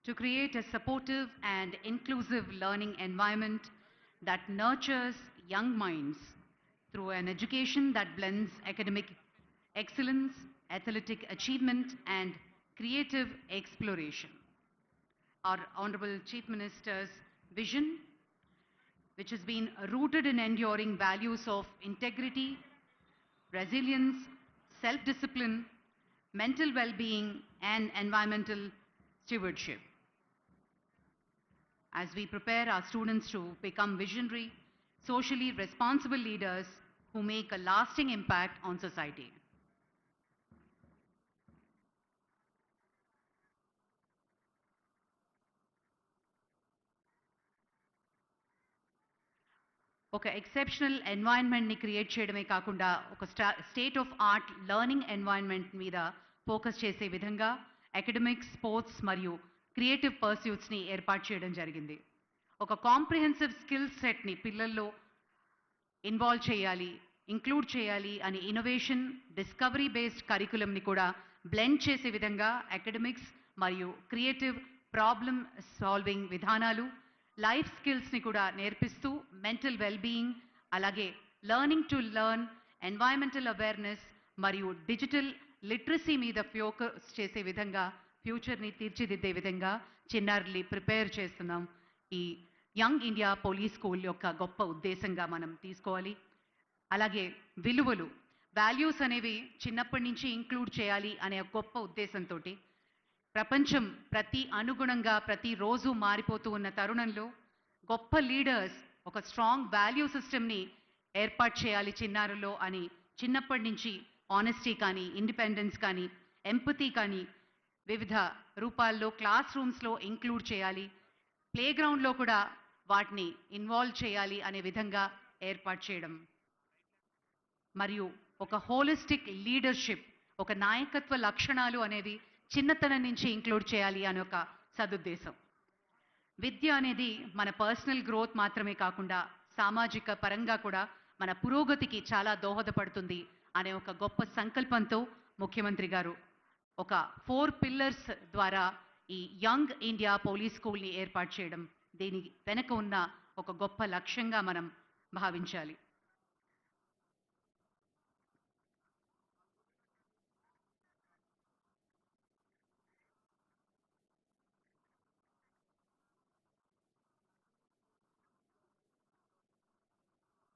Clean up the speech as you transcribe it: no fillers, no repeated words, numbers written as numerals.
to create a supportive and inclusive learning environment that nurtures young minds through an education that blends academic excellence, athletic achievement, and creative exploration. Our Honorable Chief Minister's vision, which has been rooted in enduring values of integrity, resilience, self-discipline, mental well-being, and environmental stewardship. As we prepare our students to become visionary, socially responsible leaders who make a lasting impact on society. ఒక exceptional ఎన్వైరన్మెంట్ని create చేయడమే కాకుండా ఒక state of art learning environment మీద focus చేసే విధంగా academics, sports మరియు creative పర్స్యూట్స్ని ఏర్పాటు చేయడం జరిగింది. ఒక కాంప్రిహెన్సివ్ స్కిల్ సెట్ని పిల్లల్లో ఇన్వాల్వ్ చేయాలి, ఇంక్లూడ్ చేయాలి అని ఇన్నోవేషన్, డిస్కవరీ బేస్డ్ కరికులంని కూడా బ్లెండ్ చేసే విధంగా అకాడమిక్స్ మరియు క్రియేటివ్ ప్రాబ్లమ్ సాల్వింగ్ విధానాలు, లైఫ్ స్కిల్స్ని కూడా నేర్పిస్తూ మెంటల్ వెల్బీయింగ్, అలాగే learning to learn, environmental awareness మరియు డిజిటల్ లిటరసీ మీద ఫోకస్ చేసే విధంగా ఫ్యూచర్ని తీర్చిదిద్దే విధంగా చిన్నారుల్ని ప్రిపేర్ చేస్తున్నాం. ఈ యంగ్ ఇండియా పోలీస్ స్కూల్ యొక్క గొప్ప ఉద్దేశంగా మనం తీసుకోవాలి. అలాగే విలువలు, వాల్యూస్ అనేవి చిన్నప్పటి నుంచి ఇంక్లూడ్ చేయాలి అనే గొప్ప ఉద్దేశంతో ప్రపంచం ప్రతి అనుగుణంగా ప్రతిరోజు మారిపోతూ ఉన్న తరుణంలో గొప్ప లీడర్స్ ఒక స్ట్రాంగ్ వాల్యూ సిస్టమ్ని ఏర్పాటు చేయాలి చిన్నారుల్లో అని చిన్నప్పటి నుంచి ఆనెస్టీ కానీ, ఇండిపెండెన్స్ కానీ, ఎంపతి కానీ వివిధ రూపాల్లో క్లాస్ రూమ్స్లో ఇంక్లూడ్ చేయాలి, ప్లే గ్రౌండ్లో కూడా వాటిని ఇన్వాల్వ్ చేయాలి అనే విధంగా ఏర్పాటు చేయడం, మరియు ఒక హోలిస్టిక్ లీడర్షిప్, ఒక నాయకత్వ లక్షణాలు అనేవి చిన్నతనం నుంచి ఇంక్లూడ్ చేయాలి అనే ఒక సదుద్దేశం. విద్య అనేది మన పర్సనల్ గ్రోత్ మాత్రమే కాకుండా సామాజిక పరంగా కూడా మన పురోగతికి చాలా దోహదపడుతుంది అనే ఒక గొప్ప సంకల్పంతో ముఖ్యమంత్రి గారు ఒక 4 పిల్లర్స్ ద్వారా ఈ యంగ్ ఇండియా పోలీస్ స్కూల్ని ఏర్పాటు చేయడం, దీని వెనక ఉన్న ఒక గొప్ప లక్ష్యంగా మనం భావించాలి.